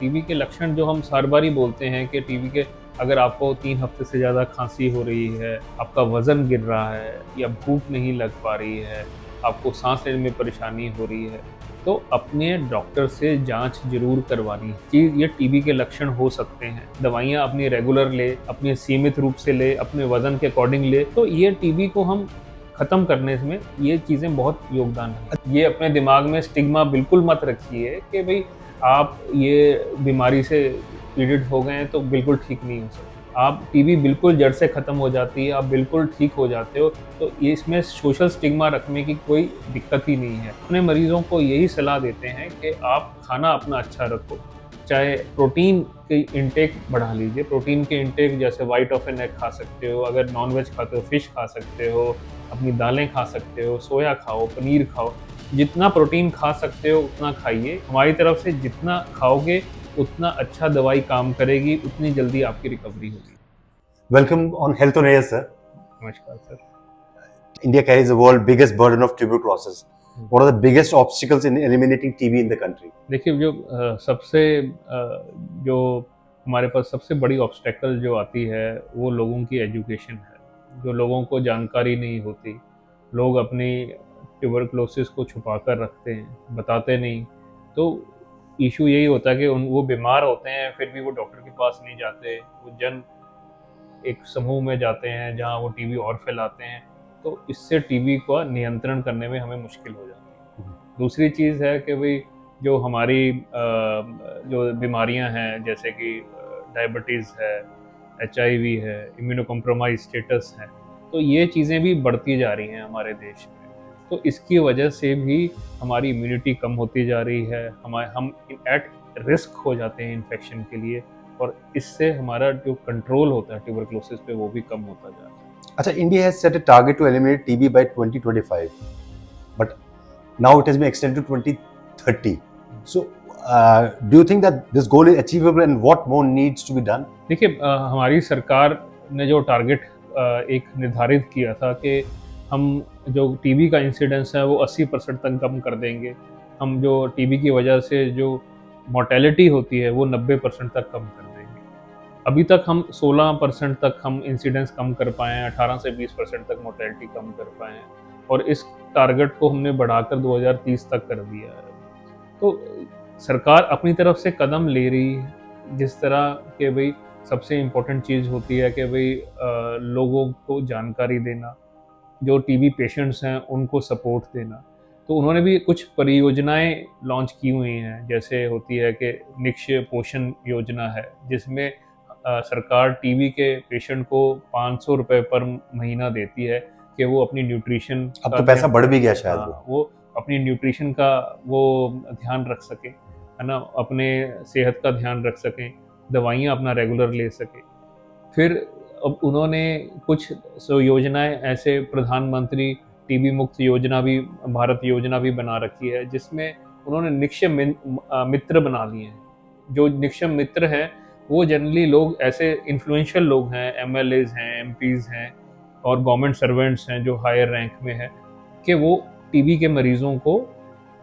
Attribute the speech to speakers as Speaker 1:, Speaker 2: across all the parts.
Speaker 1: TB के लक्षण जो हम हर बार ही बोलते हैं कि टीबी के अगर आपको 3 हफ्ते से ज़्यादा खांसी हो रही है, आपका वज़न गिर रहा है या भूख नहीं लग पा रही है, आपको साँस लेने में परेशानी हो रही है, तो अपने डॉक्टर से जाँच ज़रूर करवानी है कि ये टीबी के लक्षण हो सकते हैं। दवाइयाँ अपनी रेगुलर लें, अपनी सीमित रूप से लें, अपने वज़न के अकॉर्डिंग लें, तो ये टीबी को हम ख़त्म करने में ये चीज़ें बहुत योगदान है। ये अपने दिमाग में स्टिग्मा बिल्कुल मत रखिए कि भई आप ये बीमारी से पीड़ित हो गए हैं तो बिल्कुल ठीक नहीं हो सकते। आप टीबी बिल्कुल जड़ से ख़त्म हो जाती है, आप बिल्कुल ठीक हो जाते हो, तो ये इसमें सोशल स्टिग्मा रखने की कोई दिक्कत ही नहीं है। अपने मरीज़ों को यही सलाह देते हैं कि आप खाना अपना अच्छा रखो, चाहे प्रोटीन की इंटेक बढ़ा लीजिए, प्रोटीन की इंटेक जैसे व्हाइट ऑफ एन एग खा सकते हो, अगर नॉन-वेज खाते हो फिश खा सकते हो, अपनी दालें खा सकते हो, सोया खाओ, पनीर खाओ। जितना प्रोटीन खा सकते हो उतना खाइए। हमारी तरफ से जितना खाओगे उतना अच्छा दवाई काम करेगी, उतनी जल्दी आपकी रिकवरी होगी।
Speaker 2: Welcome on Health on Air, sir.
Speaker 1: नमस्कार sir.
Speaker 2: India carries the world's biggest burden of tuberculosis. What are the biggest obstacles in eliminating TB in the country?
Speaker 1: देखिए जो जो हमारे पास सबसे बड़ी ऑब्स्टेकल जो आती है वो लोगों की एजुकेशन है। जो लोगों को जानकारी नहीं होती, लोग अपनी ट्यूबरकुलोसिस को छुपा कर रखते हैं, बताते नहीं। तो इशू यही होता है कि वो बीमार होते हैं फिर भी वो डॉक्टर के पास नहीं जाते। वो एक समूह में जाते हैं जहाँ वो टीबी और फैलाते हैं, तो इससे टीबी का नियंत्रण करने में हमें मुश्किल हो जाती है। दूसरी चीज़ है कि भई जो हमारी जो बीमारियां हैं जैसे कि डायबिटीज़ है, एचआईवी है, इम्यूनो कॉम्प्रोमाइज़ स्टेटस है, तो ये चीज़ें भी बढ़ती जा रही हैं हमारे देश में। तो इसकी वजह से भी हमारी इम्यूनिटी कम होती जा रही है, हम एट रिस्क हो जाते हैं इन्फेक्शन के लिए, और इससे हमारा जो कंट्रोल होता है ट्यूबरकुलोसिस पे वो भी कम होता जा रहा है।
Speaker 2: Acha, India has set a target to eliminate TB by 2025, but now it has been extended to 2030. So, do you think that this goal is achievable and what more needs to be done?
Speaker 1: देखिए हमारी सरकार ने जो target एक निर्धारित किया था कि हम जो टीबी का इंसिडेंस है वो 80% तक कम कर देंगे। हम जो टीबी की वजह से जो मोर्टेलिटी होती है वो 90% तक कम कर देंगे। अभी तक हम 16% तक हम इंसिडेंस कम कर पाए हैं, 18 से 20% तक मोर्टेलिटी कम कर पाए हैं, और इस टारगेट को हमने बढ़ाकर 2030 तक कर दिया है। तो सरकार अपनी तरफ से कदम ले रही है, जिस तरह के भई सबसे इम्पोर्टेंट चीज़ होती है कि भई लोगों को जानकारी देना, जो टीबी पेशेंट्स हैं उनको सपोर्ट देना। तो उन्होंने भी कुछ परियोजनाएँ लॉन्च की हुई हैं, जैसे होती है कि निक्षय पोषण योजना है, जिसमें सरकार टीबी के पेशेंट को ₹500 पर महीना देती है कि वो अपनी न्यूट्रिशन
Speaker 2: अब
Speaker 1: का
Speaker 2: तो पैसा
Speaker 1: ध्यान,
Speaker 2: बढ़ भी गया शायद
Speaker 1: वो अपनी न्यूट्रिशन का वो ध्यान रख सकें, है ना? अपने सेहत का ध्यान रख सकें, दवाइयाँ अपना रेगुलर ले सकें। फिर अब उन्होंने कुछ योजनाएँ ऐसे प्रधानमंत्री टीबी मुक्त योजना भी, भारत योजना भी बना रखी है, जिसमें उन्होंने निक्षय मित्र बना लिए हैं। जो निक्षय मित्र हैं, वो जनरली लोग ऐसे इन्फ्लुएंशियल लोग हैं, एमएलएज़ हैं, एमपीज़ हैं और गवर्नमेंट सर्वेंट्स हैं जो हायर रैंक में हैं, कि वो टीबी के मरीज़ों को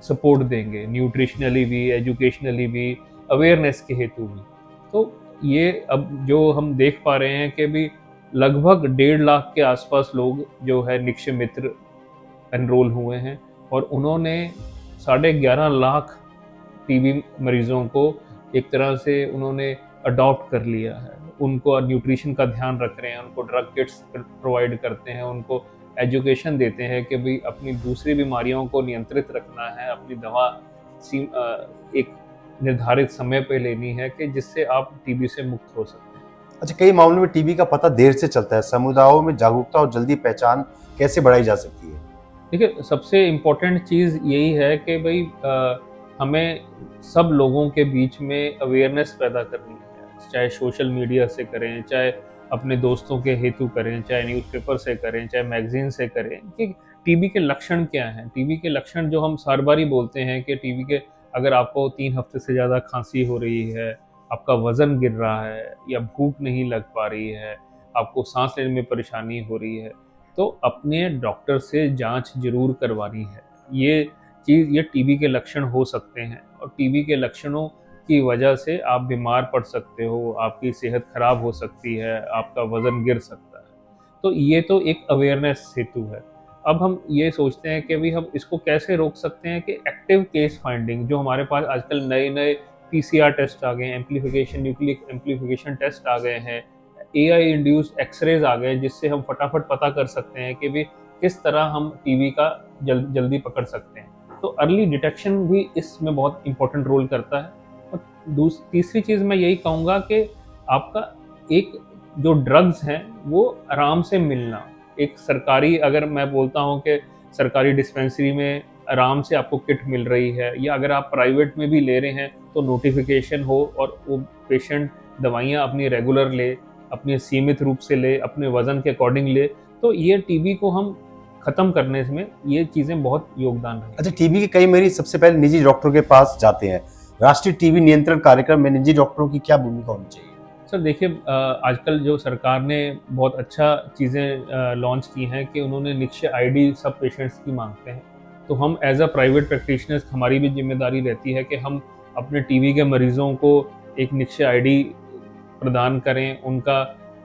Speaker 1: सपोर्ट देंगे, न्यूट्रिशनली भी, एजुकेशनली भी, अवेयरनेस के हेतु भी। तो ये अब जो हम देख पा रहे हैं कि भी लगभग 1.5 लाख के आसपास लोग जो है निक्षय मित्र एनरोल हुए हैं, और उन्होंने 11.5 लाख टीबी मरीज़ों को एक तरह से उन्होंने अडॉप्ट कर लिया है। उनको न्यूट्रिशन का ध्यान रख रहे हैं, उनको ड्रग किट्स प्रोवाइड करते हैं, उनको एजुकेशन देते हैं कि भई अपनी दूसरी बीमारियों को नियंत्रित रखना है, अपनी दवा एक निर्धारित समय पे लेनी है कि जिससे आप टीबी से मुक्त हो सकते हैं।
Speaker 2: अच्छा, कई मामलों में टीबी का पता देर से चलता है। समुदायों में जागरूकता और जल्दी पहचान कैसे बढ़ाई जा सकती है?
Speaker 1: देखिए, सबसे इम्पोर्टेंट चीज़ यही है कि भई हमें सब लोगों के बीच में अवेयरनेस पैदा करनी है। चाहे सोशल मीडिया से करें, चाहे अपने दोस्तों के हेतु करें, चाहे न्यूज़पेपर से करें, चाहे मैगज़ीन से करें कि टीबी के लक्षण क्या हैं। टीबी के लक्षण जो हम हर बार ही बोलते हैं कि टीबी के अगर आपको 3 हफ्ते से ज़्यादा खाँसी हो रही है, आपका वज़न गिर रहा है या भूख नहीं लग पा रही है, आपको साँस लेने में परेशानी हो रही है, तो अपने डॉक्टर से जांच ज़रूर करवानी है। ये टीबी के लक्षण हो सकते हैं, और टीबी के लक्षणों की वजह से आप बीमार पड़ सकते हो, आपकी सेहत खराब हो सकती है, आपका वज़न गिर सकता है। तो ये तो एक अवेयरनेस हेतु है। अब हम ये सोचते हैं कि भई हम इसको कैसे रोक सकते हैं कि एक्टिव केस फाइंडिंग, जो हमारे पास आजकल नए-नए पीसीआर टेस्ट आ गए हैं, एम्प्लीफिकेशन न्यूक्लिक एम्प्लीफिकेशन टेस्ट आ गए हैं, एआई इंड्यूस्ड एक्स-रेज़ आ गए, जिससे हम फटाफट पता कर सकते हैं कि भई किस तरह हम टीबी का जल्दी पकड़ सकते हैं। तो अर्ली डिटेक्शन भी इसमें बहुत इम्पोर्टेंट रोल करता है। और तीसरी चीज़ मैं यही कहूँगा कि आपका एक जो ड्रग्स हैं वो आराम से मिलना, एक सरकारी, अगर मैं बोलता हूँ कि सरकारी डिस्पेंसरी में आराम से आपको किट मिल रही है, या अगर आप प्राइवेट में भी ले रहे हैं तो नोटिफिकेशन हो और वो पेशेंट दवाइयाँ अपनी रेगुलर ले, अपनी सीमित रूप से ले, अपने वज़न के अकॉर्डिंग ले, तो ये टीबी को हम ख़त्म करने में ये चीज़ें बहुत योगदान रही।
Speaker 2: अच्छा, टीबी के कई मरीज सबसे पहले निजी डॉक्टरों के पास जाते हैं। राष्ट्रीय टीबी नियंत्रण कार्यक्रम में निजी डॉक्टरों की क्या भूमिका होनी चाहिए?
Speaker 1: सर देखिए, आजकल जो सरकार ने बहुत अच्छा चीज़ें लॉन्च की हैं कि उन्होंने निश्चय आईडी सब पेशेंट्स की मांगते हैं। तो हम एज़ अ प्राइवेट प्रैक्टिशनर्स, हमारी भी ज़िम्मेदारी रहती है कि हम अपने टीबी के मरीज़ों को एक निश्चय आईडी प्रदान करें। उनका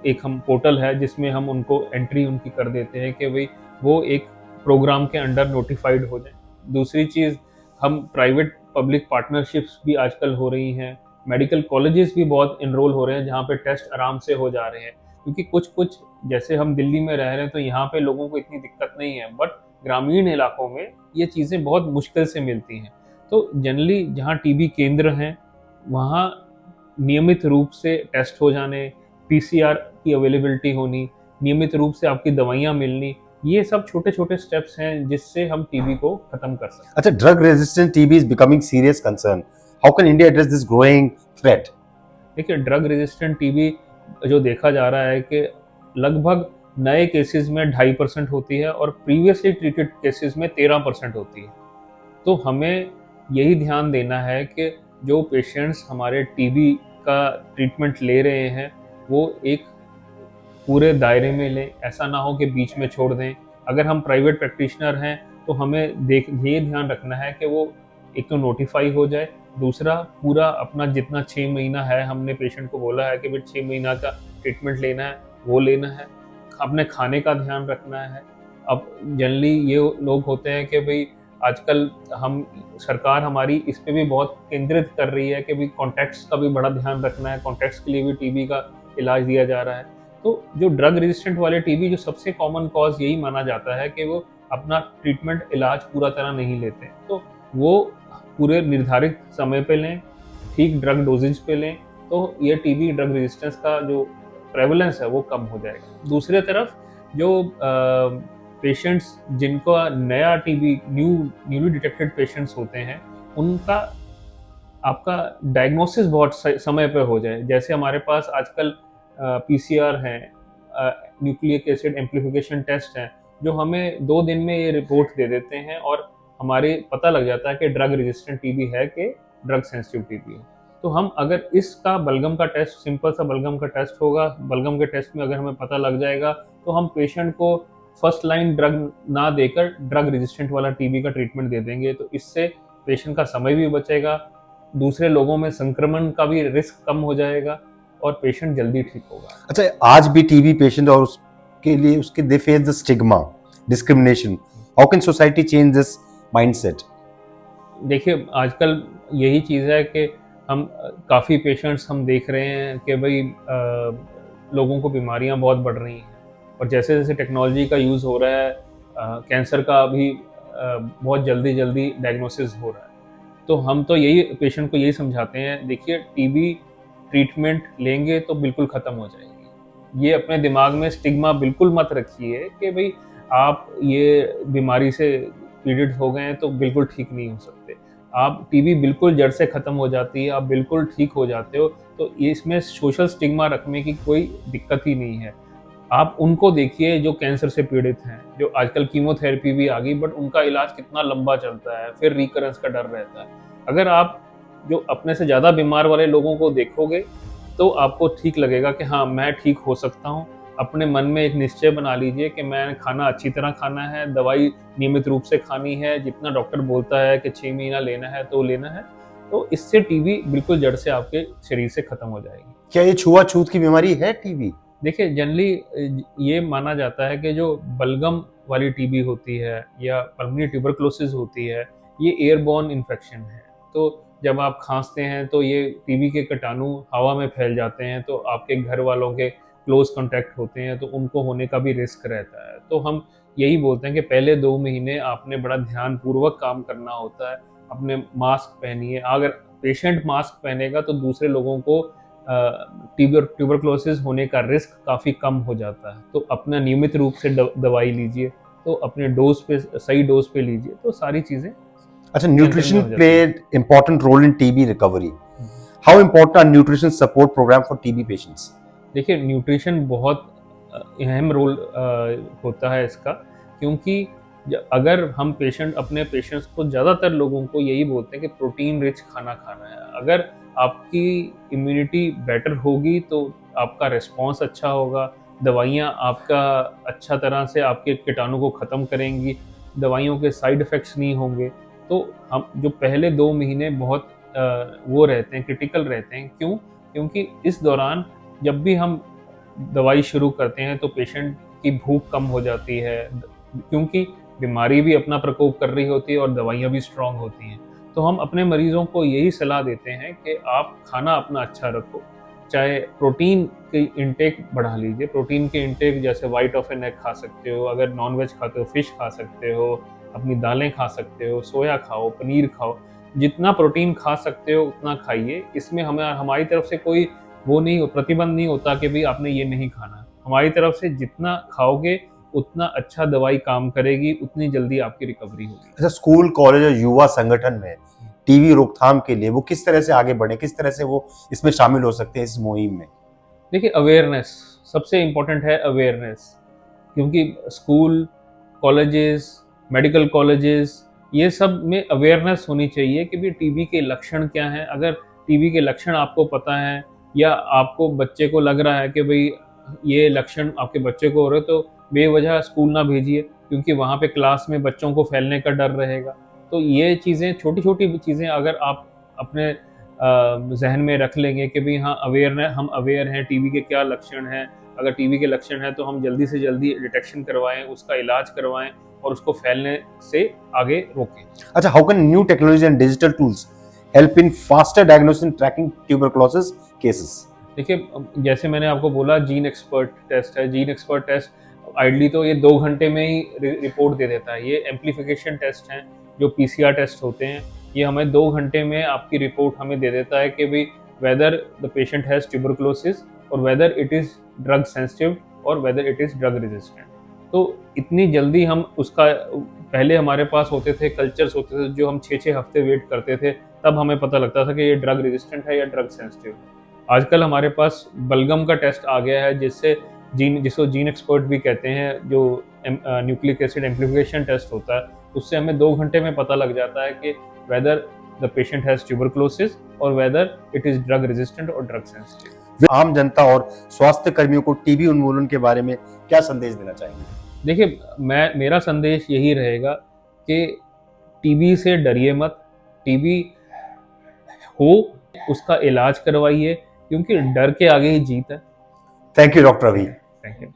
Speaker 1: एक हम पोर्टल है जिसमें हम उनको एंट्री उनकी कर देते हैं कि भई वो एक प्रोग्राम के अंडर नोटिफ़ाइड हो जाएँ। दूसरी चीज़, हम प्राइवेट पब्लिक पार्टनरशिप्स भी आजकल हो रही हैं। मेडिकल कॉलेजेस भी बहुत एनरोल हो रहे हैं जहाँ पे टेस्ट आराम से हो जा रहे हैं, क्योंकि कुछ-कुछ, जैसे हम दिल्ली में रह रहे हैं तो यहाँ पे लोगों को इतनी दिक्कत नहीं है, बट ग्रामीण इलाकों में ये चीज़ें बहुत मुश्किल से मिलती हैं। तो जनरली जहाँ टीबी केंद्र हैं, वहाँ नियमित रूप से टेस्ट हो जाने, पीसीआर की अवेलेबिलिटी होनी, नियमित रूप से आपकी दवाइयाँ मिलनी, ये सब छोटे-छोटे स्टेप्स हैं जिससे हम टीबी को खत्म कर सकते हैं।
Speaker 2: अच्छा, drug resistant TB is becoming serious concern. How can India address this growing threat?
Speaker 1: देखिए, ड्रग रेजिस्टेंट टीबी जो देखा जा रहा है कि लगभग नए केसेस में 2.5% होती है और प्रीवियसली ट्रीटेड केसेस में 13% होती है। तो हमें यही ध्यान देना है कि जो पेशेंट्स हमारे टीबी का ट्रीटमेंट ले रहे हैं, वो एक पूरे दायरे में लें, ऐसा ना हो कि बीच में छोड़ दें। अगर हम प्राइवेट प्रैक्टिशनर हैं, तो हमें ये ध्यान रखना है कि वो एक तो नोटिफ़ाई हो जाए, दूसरा पूरा अपना जितना 6 महीना है, हमने पेशेंट को बोला है कि भई 6 महीना का ट्रीटमेंट लेना है, वो लेना है। अपने खाने का ध्यान रखना है। अब जनरली ये लोग होते हैं कि भई आजकल हम सरकार हमारी इस पे भी बहुत केंद्रित कर रही है कि भई कॉन्टैक्ट्स का भी बड़ा ध्यान रखना है, कॉन्टैक्ट्स के लिए भी टीबी का इलाज दिया जा रहा है। तो जो ड्रग रेजिस्टेंट वाले टीबी, जो सबसे कॉमन कॉज़ यही माना जाता है कि वो अपना ट्रीटमेंट इलाज पूरा तरह नहीं लेते हैं। तो वो पूरे निर्धारित समय पे लें, ठीक ड्रग डोजेज पे लें, तो ये टीबी ड्रग रेजिस्टेंस का जो प्रेवलेंस है वो कम हो जाएगा। दूसरी तरफ जो पेशेंट्स जिनका नया टीबी, न्यूली डिटेक्टेड पेशेंट्स होते हैं, उनका आपका डायग्नोसिस बहुत समय पे हो जाए। जैसे हमारे पास आजकल पीसीआर हैं, न्यूक्लिक एसिड एम्प्लीफिकेशन टेस्ट हैं, जो हमें 2 दिन में ये रिपोर्ट दे देते हैं और हमारे पता लग जाता है कि ड्रग रेजिस्टेंट टीबी है कि ड्रग सेंसिटिव टीबी है। तो हम अगर इसका बलगम का टेस्ट, सिंपल सा बलगम का टेस्ट होगा, बलगम के टेस्ट में अगर हमें पता लग जाएगा, तो हम पेशेंट को फर्स्ट लाइन ड्रग ना देकर ड्रग रेजिस्टेंट वाला टीबी का ट्रीटमेंट दे देंगे। तो इससे पेशेंट का समय भी बचेगा, दूसरे लोगों में संक्रमण का भी रिस्क कम हो जाएगा और पेशेंट जल्दी ठीक होगा।
Speaker 2: अच्छा, आज भी टीबी पेशेंट और उसके लिए उसके they face the stigma, discrimination. How can society change this mindset?
Speaker 1: देखिए, आजकल यही चीज़ है कि हम काफ़ी पेशेंट्स हम देख रहे हैं कि भई लोगों को बीमारियां बहुत बढ़ रही हैं, और जैसे जैसे टेक्नोलॉजी का यूज़ हो रहा है, कैंसर का भी बहुत जल्दी जल्दी डायग्नोसिस हो रहा है। तो हम तो यही पेशेंट को यही समझाते हैं, देखिए टीबी ट्रीटमेंट लेंगे तो बिल्कुल ख़त्म हो जाएगी। ये अपने दिमाग में स्टिग्मा बिल्कुल मत रखिए कि भई आप ये बीमारी से पीड़ित हो गए हैं तो बिल्कुल ठीक नहीं हो सकते। आप टीबी बिल्कुल जड़ से ख़त्म हो जाती है, आप बिल्कुल ठीक हो जाते हो, तो ये इसमें सोशल स्टिग्मा रखने की कोई दिक्कत ही नहीं है। आप उनको देखिए जो कैंसर से पीड़ित हैं, जो आजकल कीमोथेरेपी भी आ गई, बट उनका इलाज कितना लंबा चलता है, फिर रिकरेंस का डर रहता है। अगर आप जो अपने से ज़्यादा बीमार वाले लोगों को देखोगे, तो आपको ठीक लगेगा कि हाँ, मैं ठीक हो सकता हूँ। अपने मन में एक निश्चय बना लीजिए कि मैंने खाना अच्छी तरह खाना है, दवाई नियमित रूप से खानी है, जितना डॉक्टर बोलता है कि 6 महीना लेना है तो लेना है। तो इससे टीबी बिल्कुल जड़ से आपके शरीर से खत्म हो जाएगी।
Speaker 2: क्या ये छुआछूत की बीमारी है टीबी?
Speaker 1: देखिए जनरली ये माना जाता है कि जो बलगम वाली टीबी होती है या पल्मोनरी ट्यूबरकुलोसिस होती है, ये एयरबॉर्न इन्फेक्शन है। तो जब आप खांसते हैं तो ये टीबी के कीटाणु हवा में फैल जाते हैं, तो आपके घर वालों के क्लोज कॉन्टैक्ट होते हैं, तो उनको होने का भी रिस्क रहता है। तो हम यही बोलते हैं कि पहले 2 महीने आपने बड़ा ध्यानपूर्वक काम करना होता है। अपने मास्क पहनिए, अगर पेशेंट मास्क पहनेगा तो दूसरे लोगों को ट्यूबरकुलोसिस होने का रिस्क काफ़ी कम हो जाता है। तो अपना नियमित रूप से दवाई लीजिए, तो अपने डोज पे सही डोज पे लीजिए, तो सारी चीज़ें
Speaker 2: अच्छा,
Speaker 1: नियंत्रण में
Speaker 2: न्यूट्रिशन
Speaker 1: हो जाती
Speaker 2: प्ले
Speaker 1: है।
Speaker 2: important role in TB recovery. How important are nutrition support program for TB patients?
Speaker 1: देखिए न्यूट्रिशन बहुत अहम रोल होता है इसका, क्योंकि अगर हम अपने पेशेंट्स को, ज़्यादातर लोगों को यही बोलते हैं कि प्रोटीन रिच खाना खाना है। अगर आपकी इम्यूनिटी बेटर होगी तो आपका रिस्पॉन्स अच्छा होगा, दवाइयाँ आपका अच्छा तरह से आपके कीटाणु को ख़त्म करेंगी, दवाइयों के साइड इफ़ेक्ट्स नहीं होंगे। तो हम जो पहले 2 महीने बहुत वो रहते हैं, क्रिटिकल रहते हैं। क्यों? क्योंकि इस दौरान जब भी हम दवाई शुरू करते हैं तो पेशेंट की भूख कम हो जाती है, क्योंकि बीमारी भी अपना प्रकोप कर रही होती है और दवाइयाँ भी स्ट्रॉन्ग होती हैं। तो हम अपने मरीजों को यही सलाह देते हैं कि आप खाना अपना अच्छा रखो, चाहे प्रोटीन की इंटेक बढ़ा लीजिए। प्रोटीन की इंटेक जैसे वाइट ऑफ एन एग खा सकते हो, अगर नॉन-वेज खाते हो फिश खा सकते हो, अपनी दालें खा सकते हो, सोया खाओ, पनीर खाओ। जितना प्रोटीन खा सकते हो उतना खाइए। इसमें हमारी तरफ से कोई प्रतिबंध नहीं होता कि भई आपने ये नहीं खाना। हमारी तरफ से जितना खाओगे उतना अच्छा दवाई काम करेगी, उतनी जल्दी आपकी रिकवरी होगी।
Speaker 2: अच्छा, स्कूल, कॉलेज और युवा संगठन में टीबी रोकथाम के लिए वो किस तरह से आगे बढ़े, किस तरह से वो इसमें शामिल हो सकते हैं इस मुहिम में?
Speaker 1: देखिए अवेयरनेस सबसे इम्पोर्टेंट है, अवेयरनेस। क्योंकि स्कूल, कॉलेजेस, मेडिकल कॉलेजेस, ये सब में अवेयरनेस होनी चाहिए कि भाई टीबी के लक्षण क्या हैं। अगर टीबी के लक्षण आपको पता है या आपको बच्चे को लग रहा है कि भाई ये लक्षण आपके बच्चे को हो रहे, तो बेवजह स्कूल ना भेजिए, क्योंकि वहाँ पे क्लास में बच्चों को फैलने का डर रहेगा। तो ये चीज़ें, छोटी-छोटी चीज़ें अगर आप अपने ज़हन में रख लेंगे कि भाई हाँ, हम अवेयर हैं टीबी के क्या लक्षण हैं। अगर टीबी के लक्षण हैं तो हम जल्दी से जल्दी डिटेक्शन करवाएँ, उसका इलाज करवाएँ और उसको फैलने से आगे रोकें।
Speaker 2: अच्छा, how can new technology and digital tools help in faster diagnosis and tracking tuberculosis cases?
Speaker 1: देखिए जैसे मैंने आपको बोला, जीन एक्सपर्ट टेस्ट है। जीन एक्सपर्ट टेस्ट आइडली तो ये 2 घंटे में ही रिपोर्ट दे देता है। ये एम्प्लीफिकेशन टेस्ट हैं, जो पीसीआर टेस्ट होते हैं, ये हमें 2 घंटे में आपकी रिपोर्ट हमें दे देता है कि भाई whether the patient has tuberculosis और whether it is drug sensitive और whether it is drug resistant. तो इतनी जल्दी हम उसका, पहले हमारे पास होते थे कल्चर्स होते थे जो हम 6-6 हफ्ते वेट करते थे, तब हमें पता लगता था कि ये ड्रग रेजिस्टेंट है या ड्रग सेंसिटिव है। आजकल हमारे पास बलगम का टेस्ट आ गया है, जिसको जीन एक्सपर्ट भी कहते हैं, जो न्यूक्लिक एसिड एम्प्लीफिकेशन टेस्ट होता है। उससे हमें 2 घंटे में पता लग जाता है कि whether the patient has tuberculosis और whether it is drug resistant और ड्रग सेंसिटिव।
Speaker 2: आम जनता और स्वास्थ्य कर्मियों को टीबी उन्मूलन के बारे में क्या संदेश देना चाहेंगे?
Speaker 1: देखिए मेरा संदेश यही रहेगा कि टीबी से डरिए मत। टीबी हो, उसका इलाज करवाइए, क्योंकि डर के आगे ही जीत है।
Speaker 2: थैंक यू डॉक्टर अभी।
Speaker 1: Thank you.